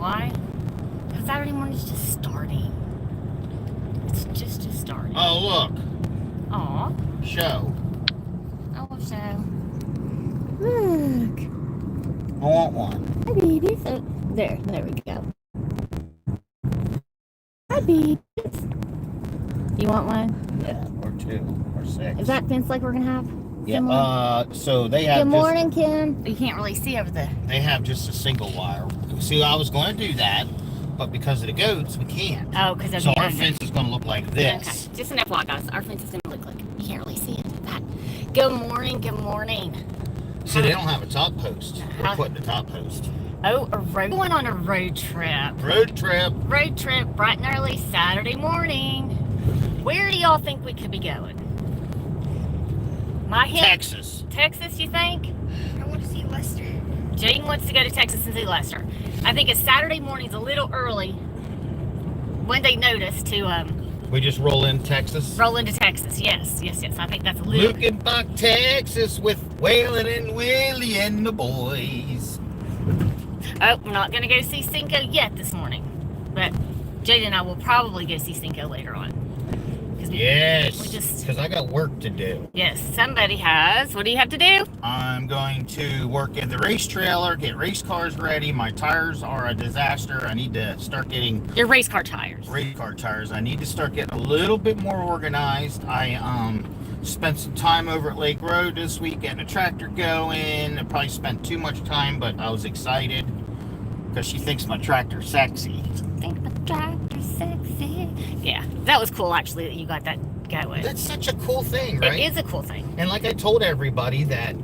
why? Because Saturday morning's just starting. It's just starting. Oh, look. Aw. Show. Oh, so. Look. I want one. Hi, babies. Oh, there we go. Hi, babies. You want one? Yeah, or 2, or 6. Is that fence like we're gonna have? Yeah. Similar? So they have. Good morning, Kim. You can't really see over there. They have just a single wire. See, I was going to do that, but because of the goats, we can't. Oh, because So our fence is going to look like this. Okay. Just an FYI, guys. Our fence is gonna look like you can't really see it. But good morning. Good morning. See, they don't have a top post. We're Huh? putting a top post. Oh, a road. Going on a road trip. Road trip. Road trip, bright and early Saturday morning. Where do y'all think we could be going? My hint. Texas. Texas, you think? I want to see Lester. Jaden wants to go to Texas and see Lester. I think it's Saturday morning's a little early when they notice to We just roll in Texas. roll into Texas. Yes. I think that's a little. Lukenbach, Texas, with Waylon and Willie and the boys. Oh, we're not going to go see Cinco yet this morning. But Jaden and I will probably go see Cinco later on. Yes, We just. because I got work to do. Yes, somebody has. What do you have to do? I'm going to work in the race trailer, get race cars ready. My tires are a disaster. I need to start getting Your race car tires. race car tires. I need to start getting a little bit more organized. I spent some time over at Lake Road this week getting a tractor going. I probably spent too much time, but I was excited because she thinks my tractor's sexy. Think my tractor's sexy. Yeah, that was cool actually that you got that going. That's such a cool thing, right? It is a cool thing. And like I told everybody that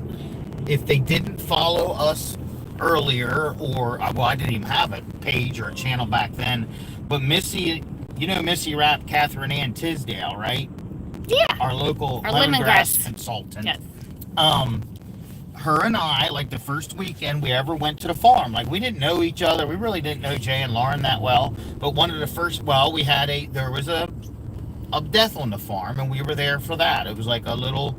if they didn't follow us earlier, or, well, I didn't even have a page or a channel back then, but Missy, you know Missy Rapp, Catherine Ann Tisdale, right? Yeah. Our local Our lemongrass lemongrass consultant. Yes. Her and I, like the first weekend we ever went to the farm, like we didn't know each other. We really didn't know Jay and Lauren that well. But one of the first, we had there was a death on the farm, and we were there for that. It was like a little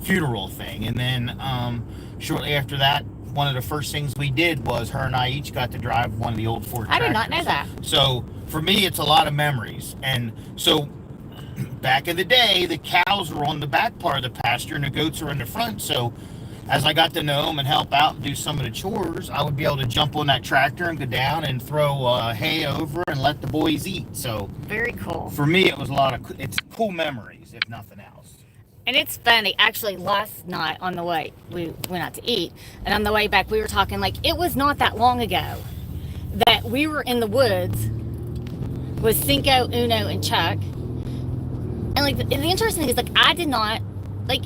funeral thing. And then shortly after that, one of the first things we did was her and I each got to drive one of the old Ford I did not tractors. know that. So for me, it's a lot of memories. And so back in the day, the cows were on the back part of the pasture and the goats were in the front. So as I got to know them and help out and do some of the chores, I would be able to jump on that tractor and go down and throw hay over and let the boys eat. So Very cool. for me, it was it's cool memories, if nothing else. And it's funny, actually, last night on the way, we went out to eat, and on the way back, we were talking, like, it was not that long ago that we were in the woods with Cinco, Uno, and Chuck. And, like, the interesting thing is, like,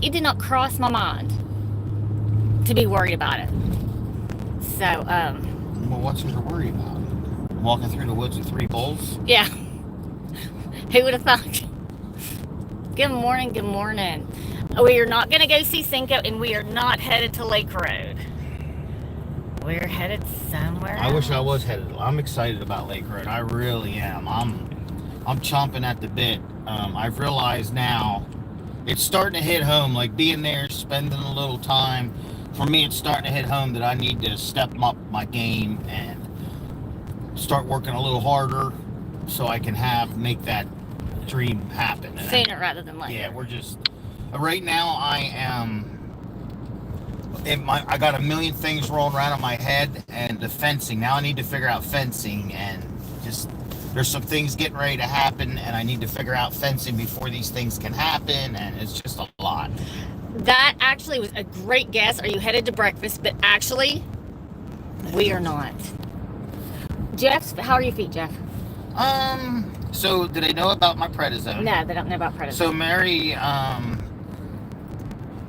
it did not cross my mind to be worried about it. So, Well, what's there to worry about? Walking through the woods with 3 bulls? yeah. Who would have thought? Good morning, good morning. We are not going to go see Cinco, and we are not headed to Lake Road. We're headed somewhere I wish I else. was headed. I'm excited about Lake Road. I really am. I'm chomping at the bit. I've realized now it's starting to hit home. Like being there, spending a little time. For me, it's starting to hit home that I need to step up my game and start working a little harder so I can make that dream happen. And Sooner rather than later. yeah, we're just right now. I got a million things rolling around in my head, and the fencing. Now I need to figure out fencing, and just there's some things getting ready to happen, and I need to figure out fencing before these things can happen, and it's just a lot. That actually was a great guess. Are you headed to breakfast? But actually, we are not. Jeff, how are your feet, Jeff? So do they know about my prednisone? No, they don't know about prednisone. So Mary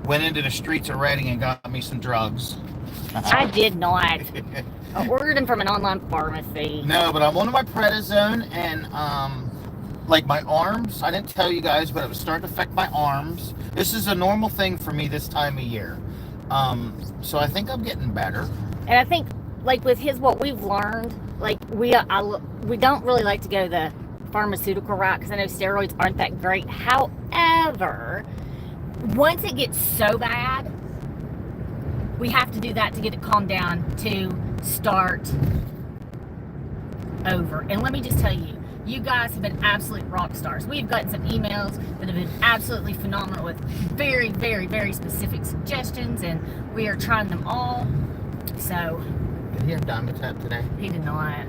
went into the streets of Reading and got me some drugs. I did not. I ordered them from an online pharmacy. No, but I'm on my prednisone, and like my arms, I didn't tell you guys, but it was starting to affect my arms. This is a normal thing for me this time of year. So I think I'm getting better. And I think, like with what we've learned, like we don't really like to go the pharmaceutical route because I know steroids aren't that great. However, once it gets so bad, we have to do that to get it calmed down to start over. And let me just tell you, you guys have been absolute rock stars. We've gotten some emails that have been absolutely phenomenal with very, very, very specific suggestions, and we are trying them all. So, Did he have Dimetapp today? he did not. I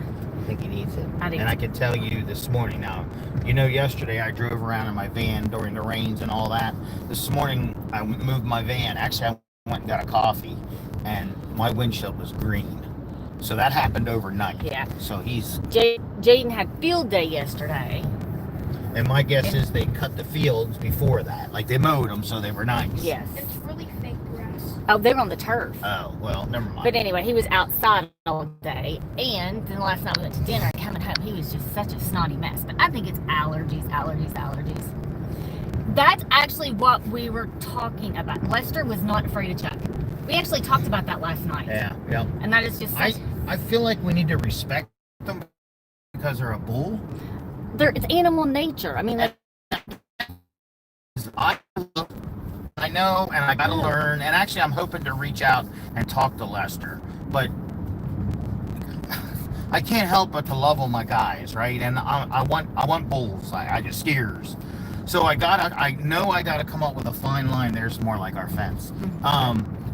think he needs it. I do. And I can tell you this morning now, yesterday I drove around in my van during the rains and all that. This morning I moved my van. Actually, I went and got a coffee, and my windshield was green. So that happened overnight. Yeah. So he's... Jaden had field day yesterday. And my guess is they cut the fields before that. Like, they mowed them so they were nice. Yes. It's really fake grass. Oh, they were on the turf. Oh, well, never mind. But anyway, he was outside all day. And then last night we went to dinner, and coming home, he was just such a snotty mess. But I think it's allergies. That's actually what we were talking about. Lester was not afraid of Chuck. We actually talked about that last night. Yeah. And that is just I feel like we need to respect them because they're a bull. it's animal nature. I mean, I know, and I got to learn. And actually, I'm hoping to reach out and talk to Lester, but I can't help but to love all my guys, right? And I want bulls. I just steers. So I know I gotta come up with a fine line. There's more like our fence.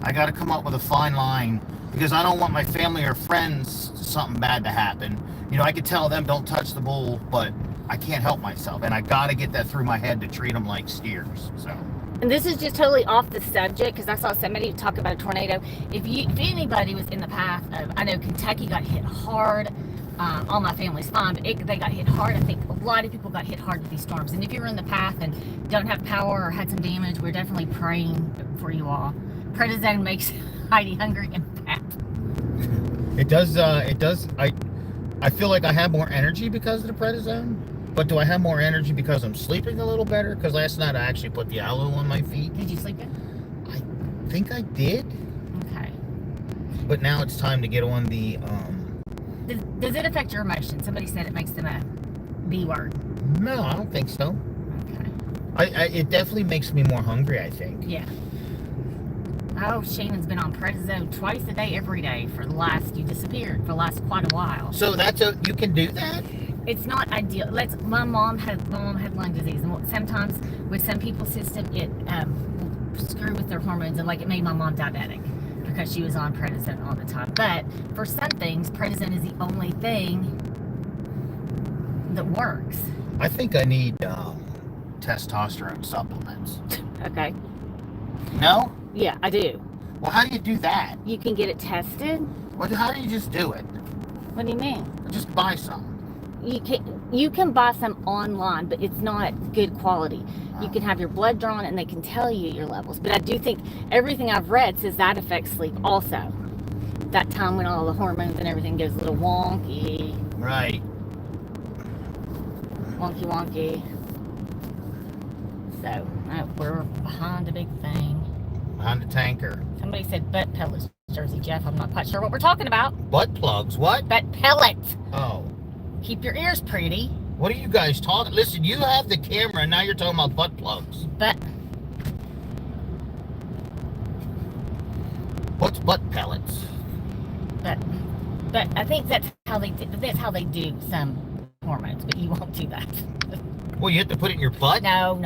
I gotta come up with a fine line because I don't want my family or friends something bad to happen. I could tell them don't touch the bull, but I can't help myself, and I gotta get that through my head to treat them like steers. So. and this is just totally off the subject because I saw somebody talk about a tornado. If anybody was in the path of, I know Kentucky got hit hard. All my family's fine, but they got hit hard. I think a lot of people got hit hard with these storms. And if you were in the path and don't have power or had some damage, we're definitely praying for you all. Prednisone makes Heidi hungry and fat. It does. I feel like I have more energy because of the prednisone. But do I have more energy because I'm sleeping a little better? Because last night I actually put the aloe on my feet. Did you sleep good? I think I did. Okay. But now it's time to get on the. Does it affect your emotions? Somebody said it makes them a B word. No, I don't think so. Okay. It definitely makes me more hungry, I think. Yeah. Oh, Shannon's been on prednisone twice a day, every day you disappeared for the last quite a while. So you can do that? It's not ideal. My mom had lung disease, and sometimes with some people's system, it will screw with their hormones, and it made my mom diabetic because she was on prednisone all the time. But for some things, prednisone is the only thing that works. I think I need testosterone supplements. Okay. No? Yeah, I do. Well, how do you do that? You can get it tested. How do you just do it? What do you mean? Just buy some. You can buy some online, but it's not good quality. You can have your blood drawn and they can tell you your levels. But I do think everything I've read says that affects sleep also. That time when all the hormones and everything goes a little wonky. Right. Wonky. So, we're behind a big thing. Behind the tanker. Somebody said butt pellets, Jersey Jeff. I'm not quite sure what we're talking about. Butt plugs, what? Butt pellets. Oh. Keep your ears pretty. What are you guys talking? Listen, you have the camera, and now you're talking about butt plugs. What's butt pellets? But I think that's how they do some hormones, but you won't do that. Well, you have to put it in your butt? No,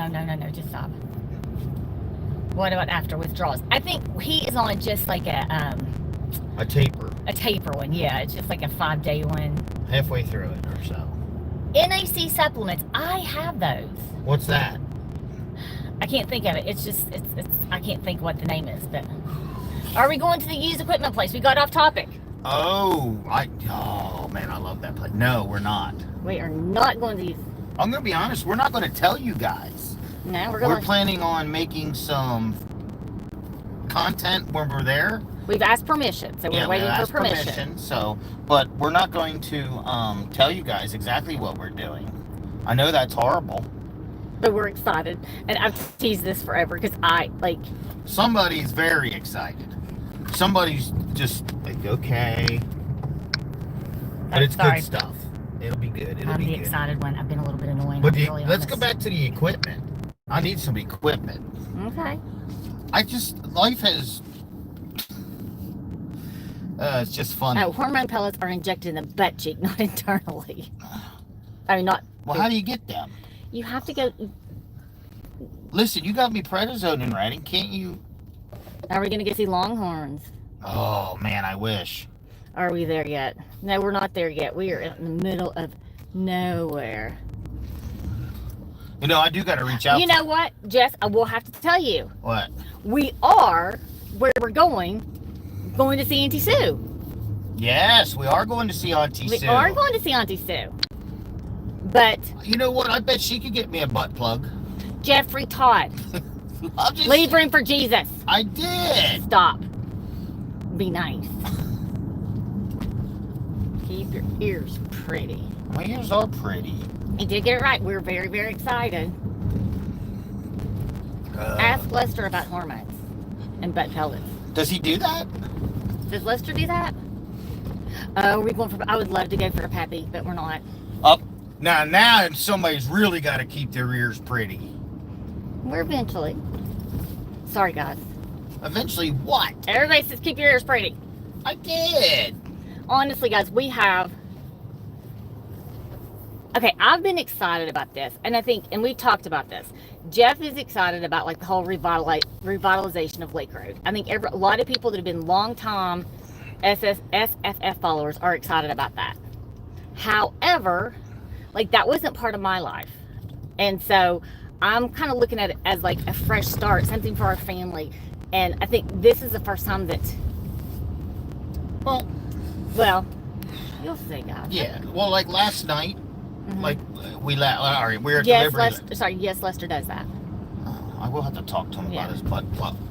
just stop. What about after withdrawals? I think he is on just like a taper. A taper one, yeah. It's just like a 5-day one. Halfway through it or so. NAC supplements, I have those. What's that? I can't think of it. It's I can't think what the name is, but are we going to the used equipment place? We got off topic. Oh man, I love that place. No, we're not. We are not going to use. I'm gonna be honest, we're not gonna tell you guys. No, We're planning on making some content when we're there. We've asked permission, so we're waiting for permission. But we're not going to tell you guys exactly what we're doing. I know that's horrible. But we're excited, and I've teased this forever because Somebody's very excited. Somebody's just like, okay. But it's good stuff. It'll be good. I'm the excited one. I've been a little bit annoying. But let's go back to the equipment. I need some equipment. Okay. Life has... It's just funny. Oh, hormone pellets are injected in the butt cheek, not internally. I mean, not. Well, how do you get them? You have to go. Listen, you got me prednisone in writing. Can't you? Are we going to get to see longhorns? Oh, man, I wish. Are we there yet? No, we're not there yet. We are in the middle of nowhere. You know, I do got to reach out. You know what, Jess? I will have to tell you. What? We are, where we're going to see Auntie Sue. Yes, we are going to see Auntie Sue. We are going to see Auntie Sue. But You know what? I bet she could get me a butt plug. Jeffrey Todd, I'll just... leave room for Jesus. I did. Stop. Be nice. Keep your ears pretty. My ears are pretty. You did get it right. We're very, very excited. Ask Lester about hormones and butt pellets. Does he do that? Does Lester do that? Are we going for? I would love to go for a peppy, but we're not. Up. Now somebody's really got to keep their ears pretty. We're eventually. Sorry, guys. Eventually what? Everybody says keep your ears pretty. I did. Honestly, guys, we have. Okay, I've been excited about this, and I think, and we've talked about this. Jeff is excited about like the whole revitalization of Lake Road. I think a lot of people that have been long-time SFF followers are excited about that. However, like that wasn't part of my life, and so I'm kind of looking at it as like a fresh start, something for our family. And I think this is the first time that. Well, you'll see, guys. Yeah. Well, like last night. Mhm. Like we were at Yes, Liberty. yes, Lester does that. I will have to talk to him Yeah. about his butt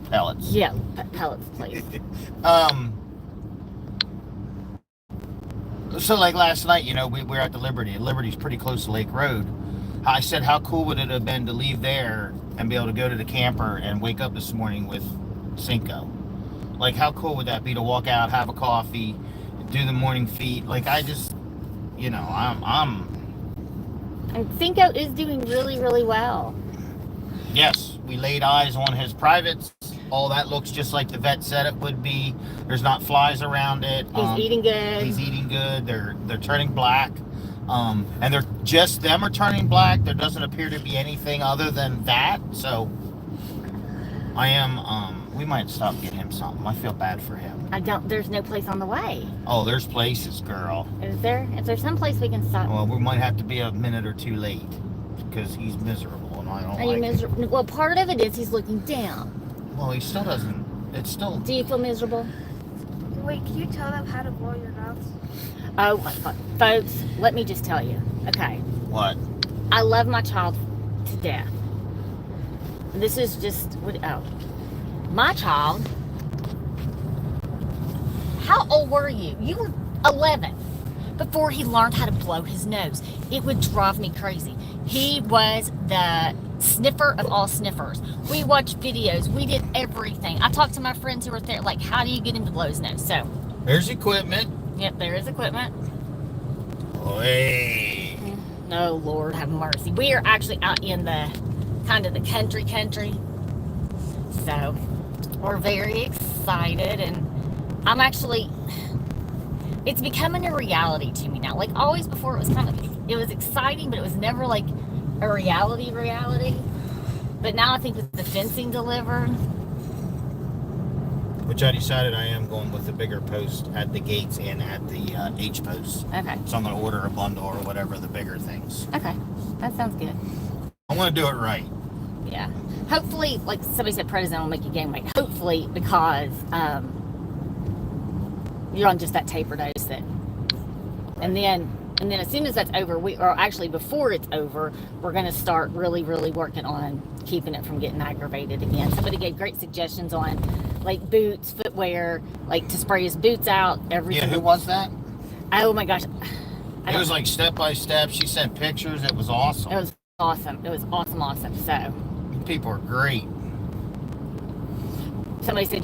pellets. Yeah, pellets, please. So like last night, you know, we were at the Liberty, and Liberty's pretty close to Lake Road. I said, how cool would it have been to leave there and be able to go to the camper and wake up this morning with Cinco? Like, how cool would that be to walk out, have a coffee, do the morning feet? Like, I just, you know, And Cinco is doing really, really well. Yes, we laid eyes on his privates. All that looks just like the vet said it would be. There's not flies around it. He's eating good. He's eating good. They're turning black. And they're just them are turning black. There doesn't appear to be anything other than that. So I am we might stop getting him something. I feel bad for him. There's no place on the way. Oh, there's places, girl. Is there? Is there some place we can stop? Well, we might have to be a minute or two late because he's miserable and I don't Are like you it. miserable? Well, part of it is he's looking down. Well, he still doesn't. It's still. Do you feel miserable? Wait, can you tell them how to blow your nose? Oh, my God. Folks, let me just tell you. Okay. What? I love my child to death. This is just, my child. How old were you? You were 11 before he learned how to blow his nose. It would drive me crazy. He was the sniffer of all sniffers. We watched videos. We did everything. I talked to my friends who were there, like, how do you get him to blow his nose? So, There's equipment. yep, there is equipment. Hey. No, Lord have mercy. We are actually out in the kind of the country. So we're very excited, and I'm actually, it's becoming a reality to me now. Like always before, it was exciting, but it was never like a reality. But now I think with the fencing delivered. Which I decided I am going with the bigger post at the gates and at the H posts. Okay. So I'm going to order a bundle or whatever, the bigger things. Okay. That sounds good. I want to do it right. Yeah. Hopefully, like somebody said, prednisone will make you gain weight. Hopefully, because you're on just that taper dose that, and then as soon as that's over, before it's over, we're going to start really, really working on keeping it from getting aggravated again. Somebody gave great suggestions on like boots, footwear, like to spray his boots out every. Yeah, who was that? Oh my gosh. It was like step by step. She sent pictures. It was awesome. It was awesome. It was awesome. So. People are great. Somebody said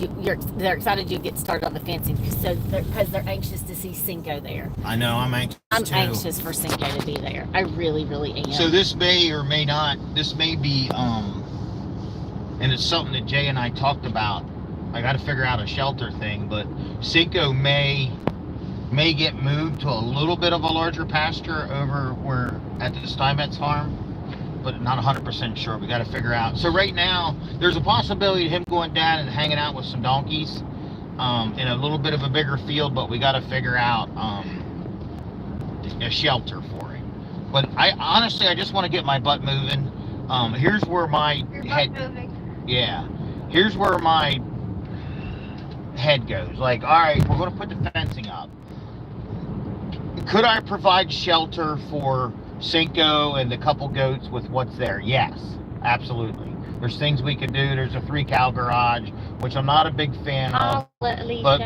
they're excited you get started on the fencing because they're anxious to see Cinco there. I know, I'm anxious too. I'm anxious for Cinco to be there. I really, really am. So this may or may not, this may be, and it's something that Jay and I talked about I got to figure out a shelter thing, but Cinco may get moved to a little bit of a larger pasture over where at the Steinmetz farm, but not 100% sure. We got to figure out. So right now, there's a possibility of him going down and hanging out with some donkeys in a little bit of a bigger field, but we got to figure out a shelter for him. But I just want to get my butt moving. Here's where my Your head, butt moving. yeah, here's where my head goes. Like, all right, we're going to put the fencing up. Could I provide shelter for Cinco and the couple goats with what's there? Yes, absolutely. There's things we could do. There's a 3-cow garage, which I'm not a big fan of. Alicia. But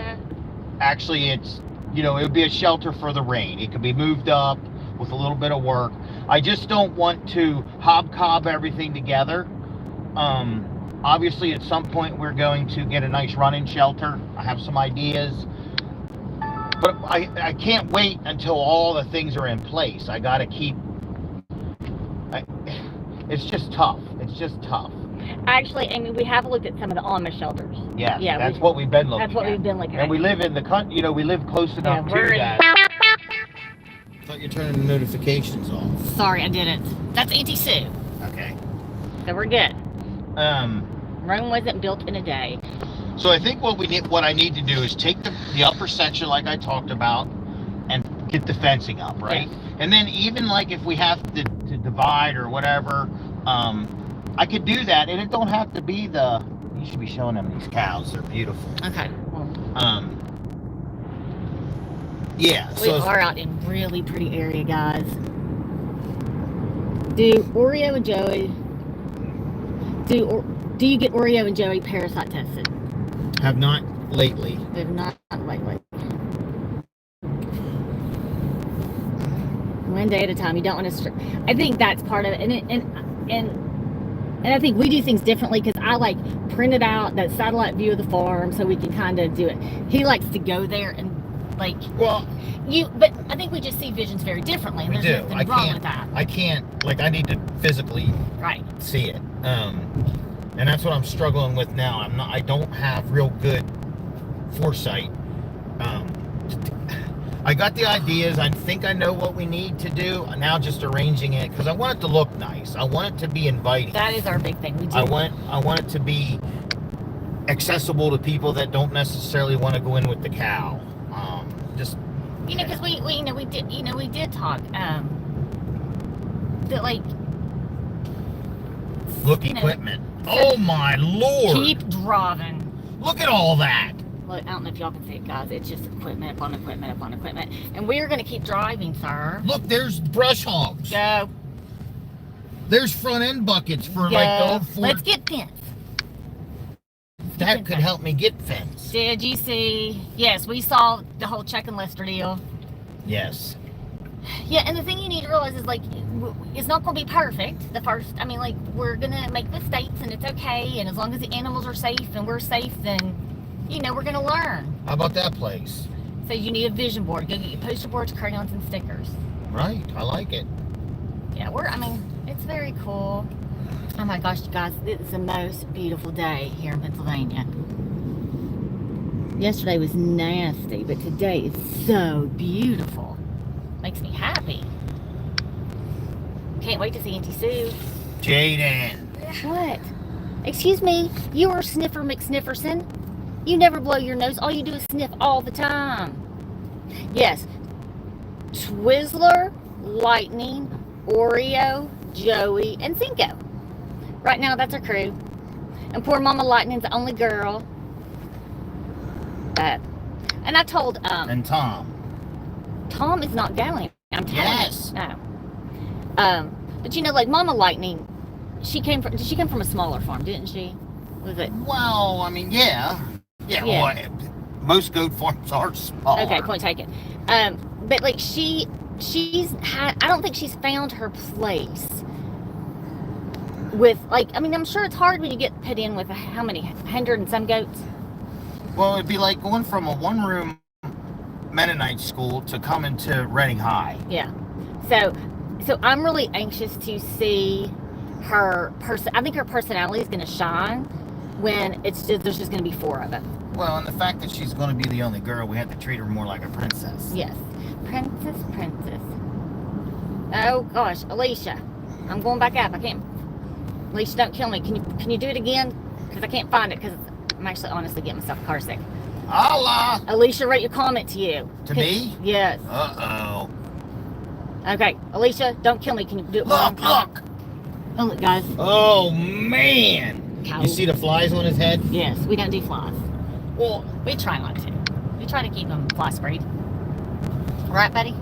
actually, it's, you know, it would be a shelter for the rain. It could be moved up with a little bit of work. I just don't want to hobcob everything together. Obviously, at some point, we're going to get a nice running shelter. I have some ideas. But I can't wait until all the things are in place. I got to keep... it's just tough. It's just tough. Actually, I mean, we have looked at some of the Amish shelters. Yes, Yeah, that's what we've been looking at. That's what we've been looking at. And we live in the country, you know, we live close enough to that. I thought you were turning the notifications off. Sorry, I didn't. That's Auntie Sue. Okay. So we're good. Rome wasn't built in a day. So I think what I need to do is take the upper section like I talked about and get the fencing up, right? Yeah. And then even like if we have to divide or whatever, I could do that, and it don't have to be you should be showing them these cows. They're beautiful. Okay. Well, yeah. we are out in really pretty area, guys. Do Oreo and Joey do you get Oreo and Joey parasite tested? Have not lately. They've not lately. One day at a time. You don't want to. I think that's part of it, and I think we do things differently because I like printed out that satellite view of the farm so we can kind of do it. He likes to go there and like. Well, but I think we just see visions very differently. And we there's do. nothing wrong with that. I can't. Like, I need to physically see it. And that's what I'm struggling with now. I don't have real good foresight. I got the ideas. I think I know what we need to do. Now just arranging it because I want it to look nice. I want it to be inviting. That is our big thing. We do. I want it to be accessible to people that don't necessarily want to go in with the cow. Just because we did talk that like equipment. Oh my Lord! Keep driving. Look at all that. Look, I don't know if y'all can see it, guys. It's just equipment upon equipment upon equipment. And we're going to keep driving, sir. Look, there's brush hogs. Go. There's front end buckets for like the old Ford. Let's get fence. That could help me get fence. Did you see? Yes, we saw the whole Chicken Lister deal. Yes. Yeah, and the thing you need to realize is, like, it's not going to be perfect. We're going to make mistakes, and it's okay. And as long as the animals are safe and we're safe, then, we're going to learn. How about that place? So you need a vision board. Go get your poster boards, crayons, and stickers. Right. I like it. Yeah, it's very cool. Oh my gosh, you guys, it's the most beautiful day here in Pennsylvania. Yesterday was nasty, but today is so beautiful. Makes me happy. Can't wait to see Auntie Sue. Jaden. What? Excuse me, you are Sniffer McSnifferson. You never blow your nose. All you do is sniff all the time. Yes. Twizzler, Lightning, Oreo, Joey, and Cinco. Right now, that's our crew. And poor Mama Lightning's the only girl. And I told and Tom. Tom is not going. I'm telling Yes. you. No. But like Mama Lightning, did she come from a smaller farm, didn't she? Was it? Well, I mean, yeah. Yeah. Well, most goat farms are small. Okay, point taken. But like she's had, I don't think she's found her place with, like, I mean, I'm sure it's hard when you get put in with how many, 100 and some goats? Well, it'd be like going from a one-room Mennonite school to coming to Reading High. Yeah. So I'm really anxious to see her I think her personality is going to shine when there's just going to be 4 of us. Well, and the fact that she's going to be the only girl, we have to treat her more like a princess. Yes. Princess. Oh gosh, Alicia. I'm going back up. I can't. Alicia, don't kill me. Can you do it again? Because I can't find it because I'm actually honestly getting myself car sick. Allah! Alicia, write your comment to you. Me? Yes. Uh-oh. Okay, Alicia, don't kill me. Can you do it? Look! Oh, look, guys. Oh, man! Cow. You see the flies on his head? Yes, we don't do flies. Well, We try not to. We try to keep them fly-sprayed. Right, buddy?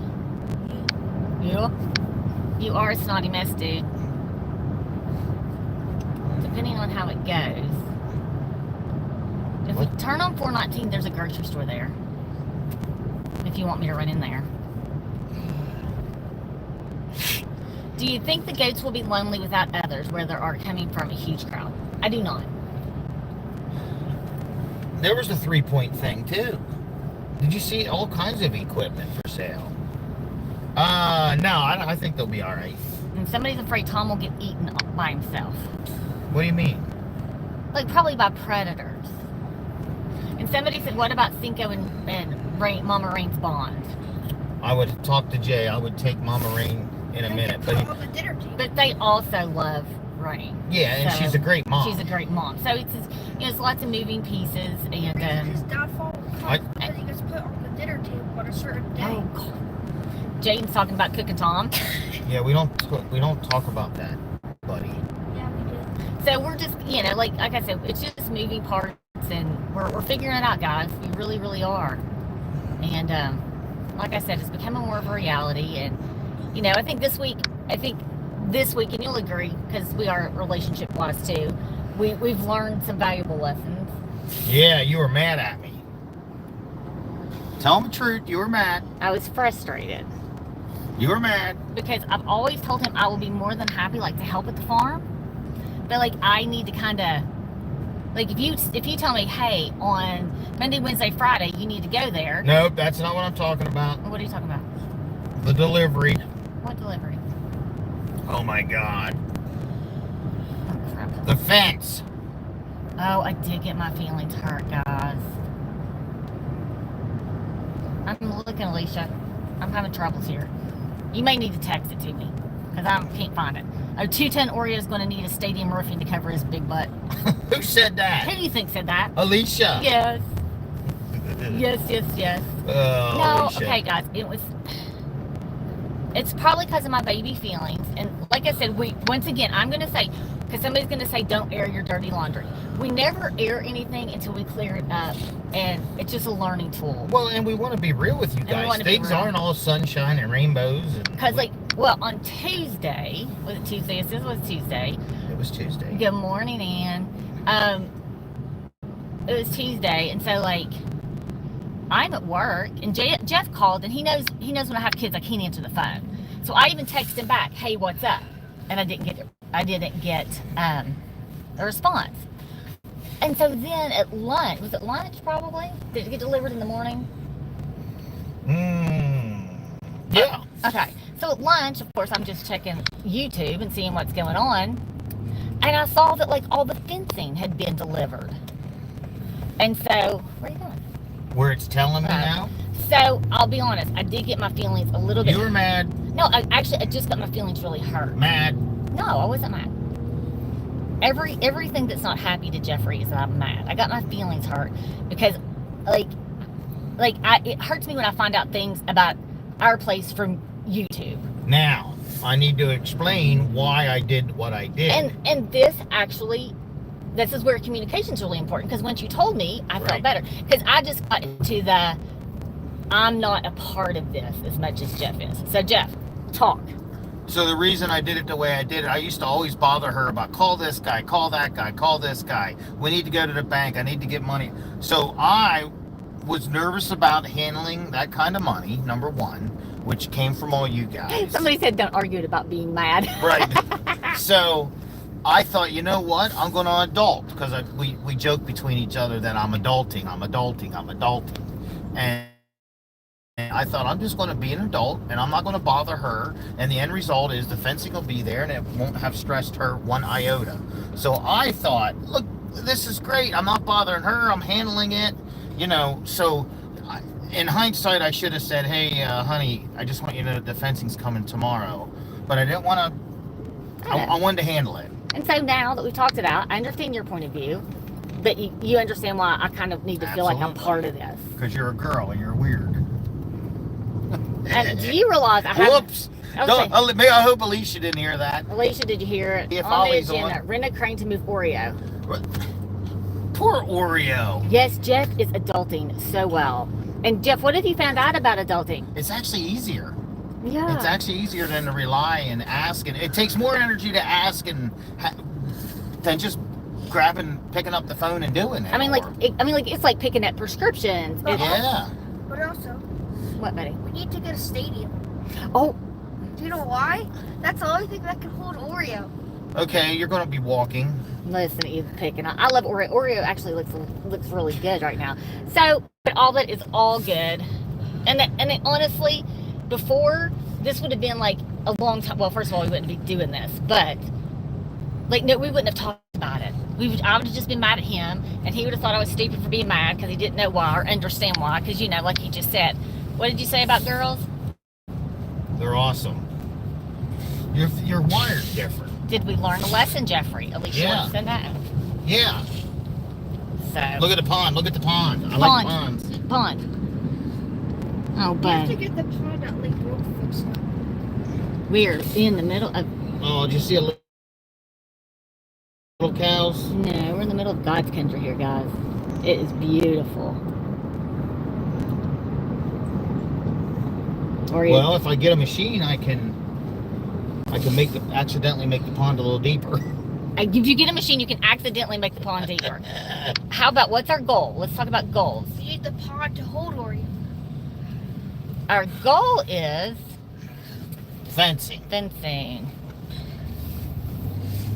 Yeah. You are a snotty mess, dude. Depending on how it goes. If we turn on 419, there's a grocery store there. If you want me to run in there. Do you think the goats will be lonely without others where they are coming from a huge crowd? I do not. there was the 3-point thing, too. Did you see all kinds of equipment for sale? No, I think they'll be all right. And somebody's afraid Tom will get eaten by himself. What do you mean? Like, probably by predators. And somebody said, what about Cinco and Mama Rain's bond? I would talk to Jay. I would take Mama Rain in a minute. Put on the dinner table. But they also love Rain. Yeah, and So, she's a great mom. She's a great mom. So it's just, it's lots of moving pieces and His downfall because he gets put on the dinner table on a certain day. oh God. Jaden's talking about cooking Tom. Yeah, we don't talk about that, buddy. Yeah, we do. So we're just, like I said, it's just moving parts, and we're figuring it out, guys. We really, really are. And like I said, it's becoming more of a reality. And I think this week, and you'll agree because we are relationship-wise too. We've learned some valuable lessons. Yeah, you were mad at me. Tell them the truth. You were mad. I was frustrated You were mad. because I've always told him I will be more than happy, to help at the farm. But I need to kind of, if you tell me, hey, on Monday, Wednesday, Friday, you need to go there. Nope, that's not what I'm talking about. What are you talking about? The delivery. What delivery? Oh my God. Oh crap. The fence. Oh, I did get my feelings hurt, guys. I'm looking, Alicia. I'm having troubles here. You may need to text it to me because I can't find it. A 2-ton Oreo is going to need a stadium roofing to cover his big butt. Who said that? Who do you think said that? Alicia. Yes. Yes. Oh, No, Alicia. okay, guys. It's probably because of my baby feelings. And like I said, once again, I'm going to say, because somebody's going to say, don't air your dirty laundry. We never air anything until we clear it up. And it's just a learning tool. Well, and we want to be real with you we guys. wanna be Things real. aren't all sunshine and rainbows. Because, on Tuesday, was it Tuesday? This was Tuesday. It was Tuesday. Good morning, Ann. It was Tuesday, and so I'm at work, and Jeff called, and he knows when I have kids, I can't answer the phone. So I even texted him back, "Hey, what's up?" And I didn't get a response. And so then at lunch, was it lunch probably? Did it get delivered in the morning? Yeah. Okay. So at lunch, of course, I'm just checking YouTube and seeing what's going on. And I saw that all the fencing had been delivered. And so, where are you going? Where it's telling me now? So, I'll be honest, I did get my feelings a little bit. You were mad. No, I just got my feelings really hurt. Mad. No, I wasn't mad. Everything that's not happy to Jeffrey is that I'm mad. I got my feelings hurt because, it hurts me when I find out things about our place from YouTube. Now, I need to explain why I did what I did. And this is where communication is really important, because once you told me, I felt Right. better. Because I just got into I'm not a part of this as much as Jeff is. So Jeff, talk. So the reason I did it the way I did it, I used to always bother her about call this guy, call that guy, call this guy. We need to go to the bank. I need to get money. So I was nervous about handling that kind of money, number one, which came from all you guys. Somebody said don't argue about being mad. Right. So I thought, you know what? I'm going to adult, because we joke between each other that I'm adulting. And I thought I'm just going to be an adult, and I'm not going to bother her. And the end result is the fencing will be there, and it won't have stressed her one iota. So I thought, look, this is great. I'm not bothering her. I'm handling it. You know, so in hindsight, I should have said, hey, honey, I just want you to know the fencing's coming tomorrow. But I didn't want to, I wanted to handle it. And so now that we've talked it out, I understand your point of view, but you understand why I kind of need to feel like I'm part of this. Because you're a girl and you're weird. And do you realize I have... Whoops. Maybe I hope Alicia didn't hear that. Alicia, did you hear it? If On the Ollie's agenda, on. rent a crane to move Oreo. Poor Oreo. Yes, Jeff is adulting so well. And Jeff, what have you found out about adulting? It's actually easier. Yeah. It's actually easier than to rely and ask, and it takes more energy to ask and than just picking up the phone and doing it. I mean, it's like picking up prescriptions. Yeah. But also, What, buddy? we need to get a stadium. Oh, Do you know why? That's the only thing that can hold Oreo. Okay, you're going to be walking. listen to you picking. I love Oreo. Oreo actually looks really good right now. So, but all that is all good. And then honestly, before this would have been like a long time. Well, first of all, we wouldn't be doing this, but like no, we wouldn't have talked about it. I would have just been mad at him, and he would have thought I was stupid for being mad because he didn't know why or understand why. Because you know, like he just said, what did you say about girls? They're awesome. You're wired different. Did we learn a lesson, Jeffrey? Alicia wants to know. Yeah. So Look at the pond. Look at the pond. I like ponds. Pond. Oh, We have to but get the pond at Lake Road fixed up. we're in the middle of. Oh, did you see a little cows? No, we're in the middle of God's country here, guys. It is beautiful. Or Well, if I get a machine, I can accidentally make the pond a little deeper. if you get a machine, you can accidentally make the pond deeper. How about what's our goal? Let's talk about goals. We need the pond to hold Oreo. Our goal is Fencing. fencing.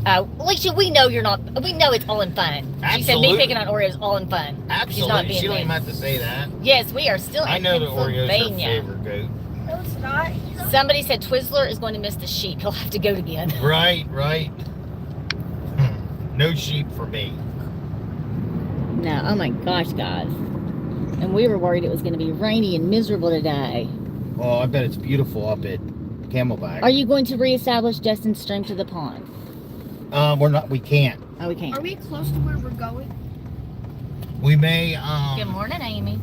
Alicia, we know you're not. We know it's all in fun. She said me Absolutely. picking on Oreos is all in fun. She's not Absolutely. being She don't even mean. have to say that. Yes, we are still I in know that Oreo's her Pennsylvania. favorite goat. No, it's not. Somebody said Twizzler is going to miss the sheep. He'll have to goat again. Right. No sheep for me. No, oh my gosh, guys. And we were worried it was going to be rainy and miserable today. Oh, I bet it's beautiful up at Camelback. Are you going to reestablish Justin's stream to the pond? We're not. We can't. Oh, we can't. Are we close to where we're going? We may. Good morning, Amy.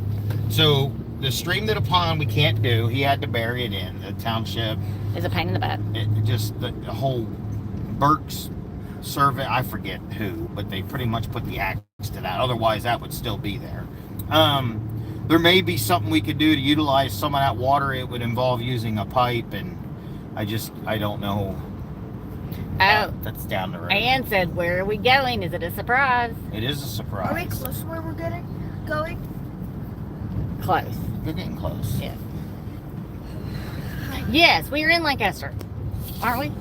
So the stream to the pond we can't do. He had to bury it in the township. It's a pain in the butt. Just the whole Burke's survey. I forget who, but they pretty much put the axe to that. Otherwise, that would still be there. There may be something we could do to utilize some of that water. It would involve using a pipe, and I don't know. Oh, That's down the road. Ann said, where are we going? Is it a surprise? It is a surprise. Are we close to where we're going? Close. You're getting close. Yeah. Yes, we are in Lancaster. Aren't we?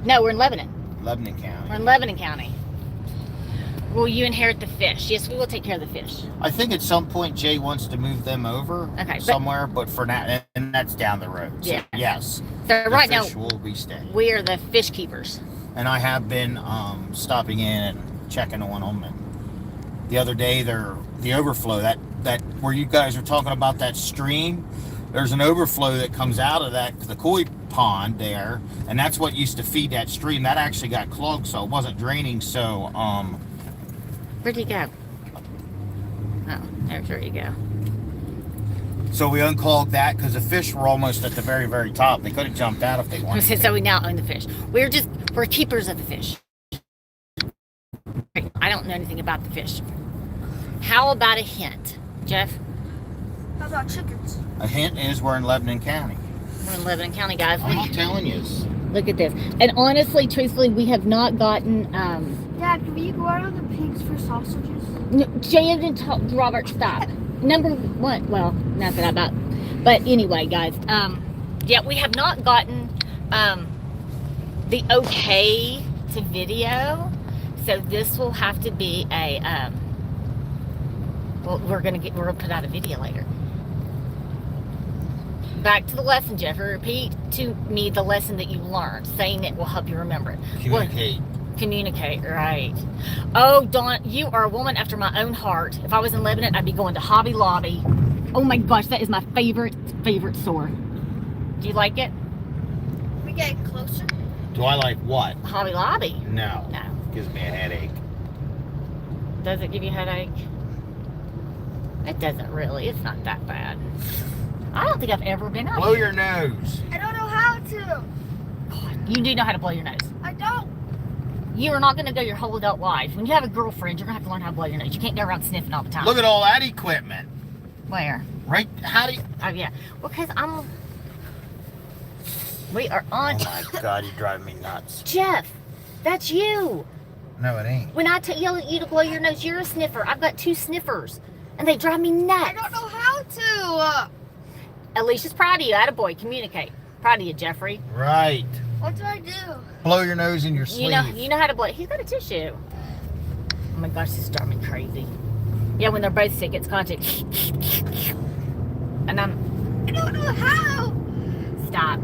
No, we're in Lebanon. Lebanon County. We're in Lebanon County. Will you inherit the fish? Yes, we will take care of the fish. I think at some point Jay wants to move them over Okay, somewhere, but for now, and that's down the road. So, Yeah. yes. So the right now, fish will be staying. we are the fish keepers. And I have been stopping in and checking on them. And the other day, the overflow that where you guys are talking about that stream, there's an overflow that comes out of the koi pond there, and that's what used to feed that stream. That actually got clogged, so it wasn't draining. So Where'd you go? Oh, there you go. so we unclogged that because the fish were almost at the very, very top. They could have jumped out if they wanted. So we now own the fish. We're keepers of the fish. I don't know anything about the fish. How about a hint, Jeff? How about chickens? A hint is we're in Lebanon County. We're in Lebanon County, guys. I'm not telling you. Look at this. And honestly, truthfully, we have not gotten. Dad, can we go out on the pigs for sausages? Jay didn't talk. Robert, stop. Number one. Well, not that about. But anyway, guys. Yeah, we have not gotten the okay to video. So this will have to be a. Well, we're gonna put out a video later. Back to the lesson, Jeffrey. Repeat to me the lesson that you learned. Saying it will help you remember it. Communicate. Communicate, right. Oh, Dawn, you are a woman after my own heart. If I was in Lebanon, I'd be going to Hobby Lobby. Oh my gosh, that is my favorite store. Do you like it? We getting closer. Do I like what? Hobby Lobby? No. No. Gives me a headache. Does it give you a headache? It doesn't really. It's not that bad. I don't think I've ever been out Blow here. your nose. I don't know how to. God, you do know how to blow your nose. I don't. You are not going to go your whole adult life. When you have a girlfriend, you're going to have to learn how to blow your nose. You can't go around sniffing all the time. Look at all that equipment. Where? Right? How do you... Oh, yeah. Well, because we are on... Oh my God, you drive me nuts. Jeff, that's you. No, it ain't. When I yell at you to blow your nose, you're a sniffer. I've got 2 sniffers, and they drive me nuts. I don't know how to. Alicia's proud of you. Attaboy, communicate. Proud of you, Jeffrey. Right. What do I do? Blow your nose in your sleeve. You know how to blow. He's got a tissue. Oh my gosh, this is driving me crazy. Yeah, when they're both sick, it's constant. And I don't know how. stop.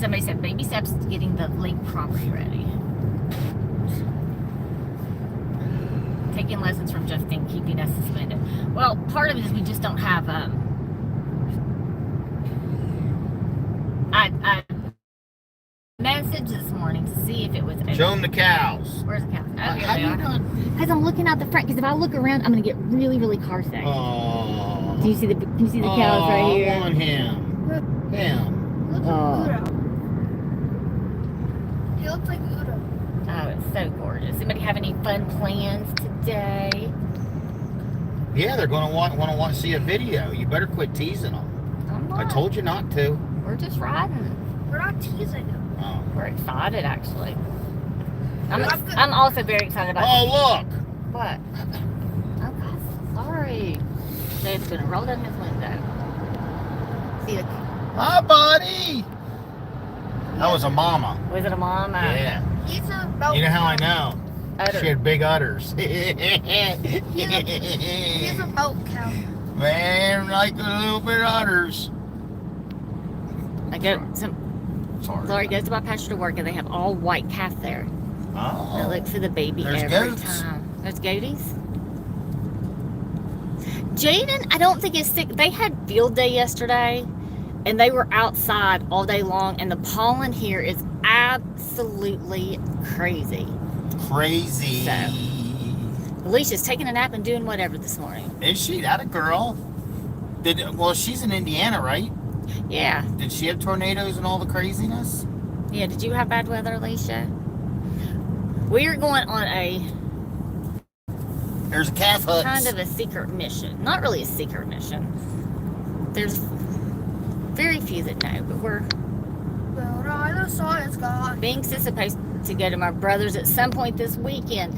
Somebody said baby steps to getting the lake property ready. Taking lessons from Justin, keeping us suspended. Well, part of it is we just don't have I messaged this morning to see if it was Show them the cows. Where's the cows? Oh, How here do they you are. not... Because I'm looking out the front. Because if I look around, I'm gonna get really, really car sick. Oh. Do you see the cows right here? I want him. Him. Look Oh. at Udo. He looks like Udo. Oh, it's so gorgeous. Anybody have any fun plans today? Yeah, they're going to want to see a video. You better quit teasing them. I'm I not. told you not to. We're just riding. We're not teasing him. Oh. We're excited, actually. I'm I'm also very excited about. Oh, look. What? Oh God, sorry. Dave's gonna roll down his window. See the? Hi, buddy. That was a mama. Was it a mom? Yeah. He's a belt. You know how I know? Udder. She had big udders. He's a belt cow. Man, like a little bit of udders. I go. Sorry. Lori goes to my pasture to work, and they have all white calf there. I Oh. look for the baby There's every goats. time. There's goaties. Jaden, I don't think is sick. They had field day yesterday, and they were outside all day long, and the pollen here is absolutely crazy. Crazy. So. Alicia's taking a nap and doing whatever this morning. Is she? That a girl? Well, she's in Indiana, right? Yeah. Did she have tornadoes and all the craziness? Yeah, did you have bad weather, Alicia? We are going on a There's a calf hut. kind of a secret mission. Not really a secret mission. There's very few that know, but we're Well, no, the sun is gone. Binks is supposed to go to my brother's at some point this weekend.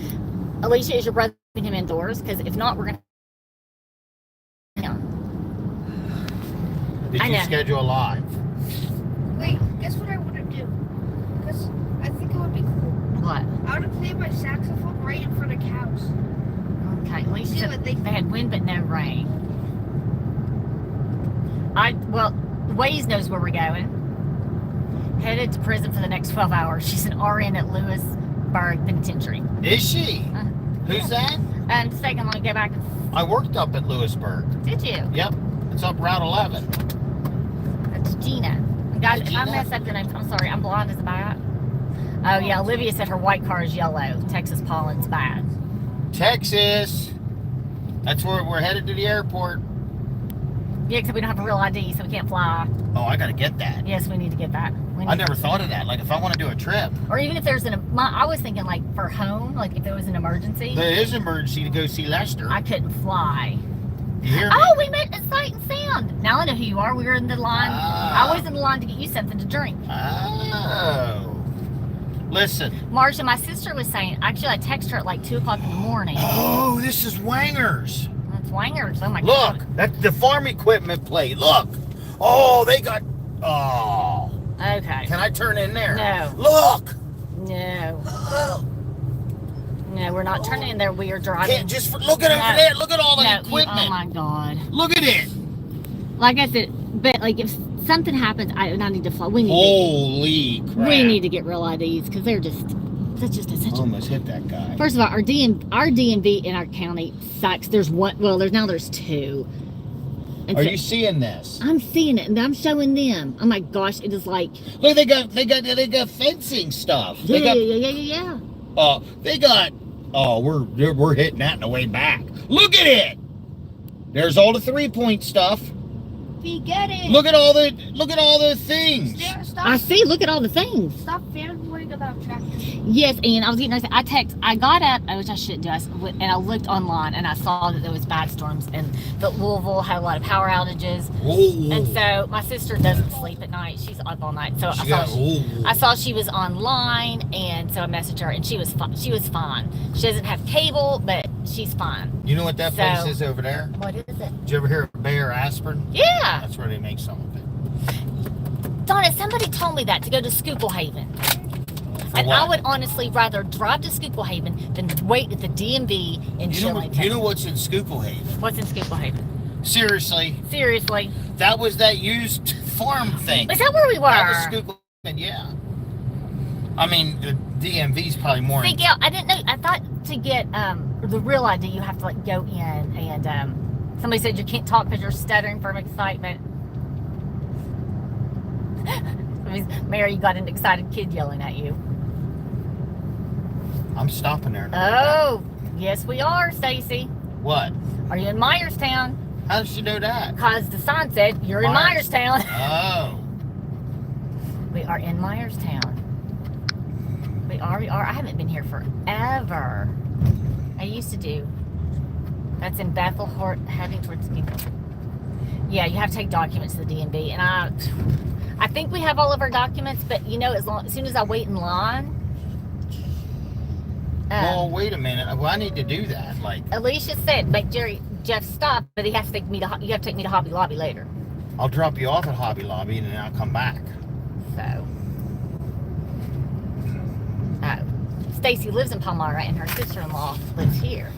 Alicia, is your brother keeping him indoors? Because if not, we're going to... Did I you know. schedule live? Wait, guess what I want to do? Because I think it would be cool. What? I want to play my saxophone right in front of cows. Okay, Alicia See said what they they- had wind but no rain. Well, Waze knows where we're going. Headed to prison for the next 12 hours. She's an RN at Lewisburg Penitentiary. Is she? Uh, Who's that? And second, let me go back. I worked up at Lewisburg. Did you? Yep. It's up Route 11. That's Gina. Guys, if I Gina? mess up the names, I'm sorry. I'm blind as a bat. Oh, yeah. Olivia said her white car is yellow. Texas pollen's bad. Texas. That's where we're headed to the airport. Yeah, except we don't have a real ID, so we can't fly. Oh, I gotta get that. Yes, we need to get that. I never thought of that. Like, if I want to do a trip, Or even if there's I was thinking like for home, like if there was an emergency, there is an emergency to go see Lester. I couldn't fly. You hear me? Oh, we met at Sight and Sound. Now I know who you are. We were in the line. Ah. I was in the line to get you something to drink. Oh. Listen. Marsha, my sister was saying, actually I texted her at like 2 o'clock in the morning. Oh, this is Wangers. That's Wangers. Oh my Look, God. that's the farm equipment plate. Look. Oh, they got. Oh. Okay. Can I turn in there? No. Look. No. No, we're not turning in there. We are driving. Can't just look at over No. there. Look at all the No, equipment. oh my God. Look at it. Like I said, but like if something happens, I need to fly. We need Holy crap. we need to get real IDs because they're just That's just such a... Almost hit that guy. First of all, our DMV in our county sucks. There's one. Well, there's two. And Are so- you seeing this? I'm seeing it, and I'm showing them. Oh my gosh, it is like... Look, they got fencing stuff. Yeah. They got. Oh, we're hitting that in the way back. Look at it. There's all the 3-point stuff. We get it. Look at all the things. Stop. I see. Look at all the things. Stop fanboying about tractors. Yes, and I was getting ready. I got up, which I shouldn't do, and I looked online, and I saw that there was bad storms, and that Louisville had a lot of power outages. Ooh. And so my sister doesn't sleep at night; she's up all night. So Ooh. I saw she was online, and so I messaged her, and she was fine. She doesn't have cable, but she's fine. You know what that place is over there? What is it? Did you ever hear of Bayer aspirin? Yeah, That's where they make some of it. Donna. Somebody told me that to go to Schuylkill Haven. And what? I would honestly rather drive to Schuylkill Haven than wait at the DMV in Shillington. You know what's in Schuylkill Haven? What's in Schuylkill Haven? Seriously, Seriously. that was that used farm thing. Is that where we were? That was Schuylkill Haven, yeah. I mean, the DMV's probably more. See, Gail, I didn't know. I thought to get the real ID, you have to like go in and somebody said you can't talk because you're stuttering from excitement. Mary, you got an excited kid yelling at you. I'm stopping there. Oh, yes, we are, Stacy. What? Are you in Myerstown? How did she know that? Because the sign said you're in Myers- Myerstown. Oh. We are in Myerstown. We are. I haven't been here forever. I used to do. That's in Bethel, heading towards Schuylkill. Yeah, you have to take documents to the DMV, and I think we have all of our documents, but you know, as soon as I wait in line. Well, wait a minute. Well, I need to do that. Like, Alicia said, make Jeff stop, but he has to take me to. You have to take me to Hobby Lobby later. I'll drop you off at Hobby Lobby and then I'll come back. So, Stacy lives in Palmyra, and her sister-in-law lives here.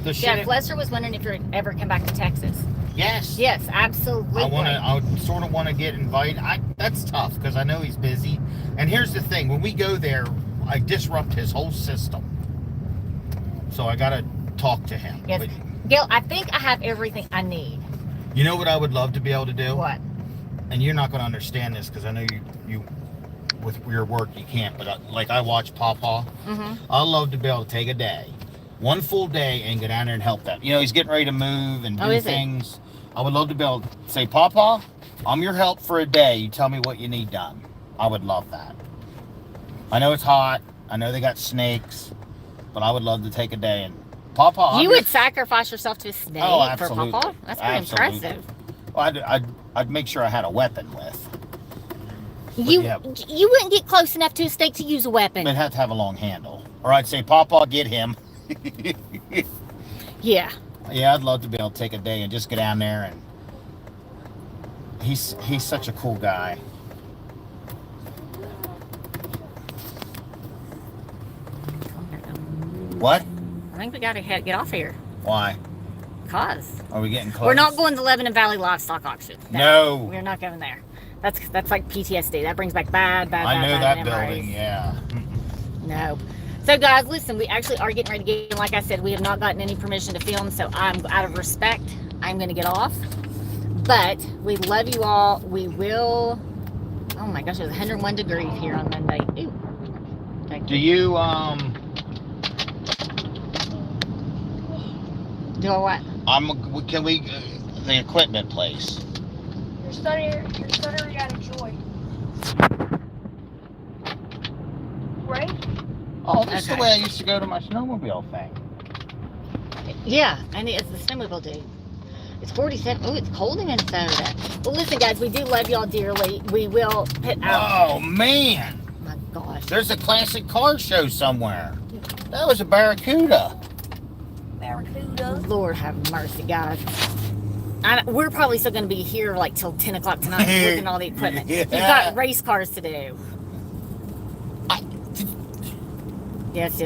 The Jeff shit. Lester was wondering if you'd ever come back to Texas. Yes. Yes, absolutely. I sort of want to get invited. That's tough because I know he's busy. And here's the thing: when we go there, I disrupt his whole system. So I gotta talk to him. Yes, But Gail, I think I have everything I need. you know what I would love to be able to do? What? And you're not going to understand this because I know you with your work you can't. But like I watch Pawpaw. Mm-hmm. I love to be able to take a day, one full day, and go down there and help them. You know, he's getting ready to move and do things. I would love to be able to say, Pawpaw, I'm your help for a day. You tell me what you need done. I would love that. I know it's hot. I know they got snakes, but I would love to take a day and Pawpaw. You would sacrifice yourself to a snake Oh, for absolutely. Pawpaw? That's pretty Absolutely. impressive. Well, I'd make sure I had a weapon with. You yeah. you wouldn't get close enough to a snake to use a weapon. It'd have to have a long handle. Or I'd say, Pawpaw, get him. Yeah. Yeah, I'd love to be able to take a day and just get down there and he's such a cool guy. What? I think we got to get off here. Why? Cause Are we getting close? we're not going to Lebanon Valley Livestock Auction. No. We're not going there. That's like PTSD. That brings back bad I know bad that memories. building, yeah. No. So guys, listen, we actually are getting ready to get, like I said, we have not gotten any permission to film, so I'm, out of respect, I'm going to get off. But we love you all. We will, oh my gosh, it was 101 degrees here on Monday. Ooh. Do you, Do I what? can we, the equipment place? You're stuttering out of joy. Right? Oh, this is the Okay. way I used to go to my snowmobile thing. Yeah, and it's the snowmobile dude. It's 47. Oh, it's cold in Minnesota. Well, listen, guys, we do love y'all dearly. We will put out. Oh, man. Oh my gosh. There's a classic car show somewhere. That was a Barracuda. Barracuda. Lord have mercy, guys. We're probably still going to be here like till 10 o'clock tonight looking at all the equipment. Yeah. You've got race cars to do. Yes.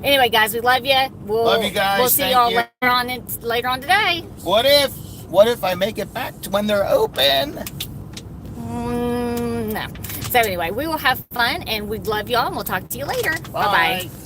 Anyway, guys, we love you. Love you guys. We'll see Thank y'all you. later on today. What if I make it back to when they're open? No. So anyway, we will have fun, and we love y'all, and we'll talk to you later. Bye bye.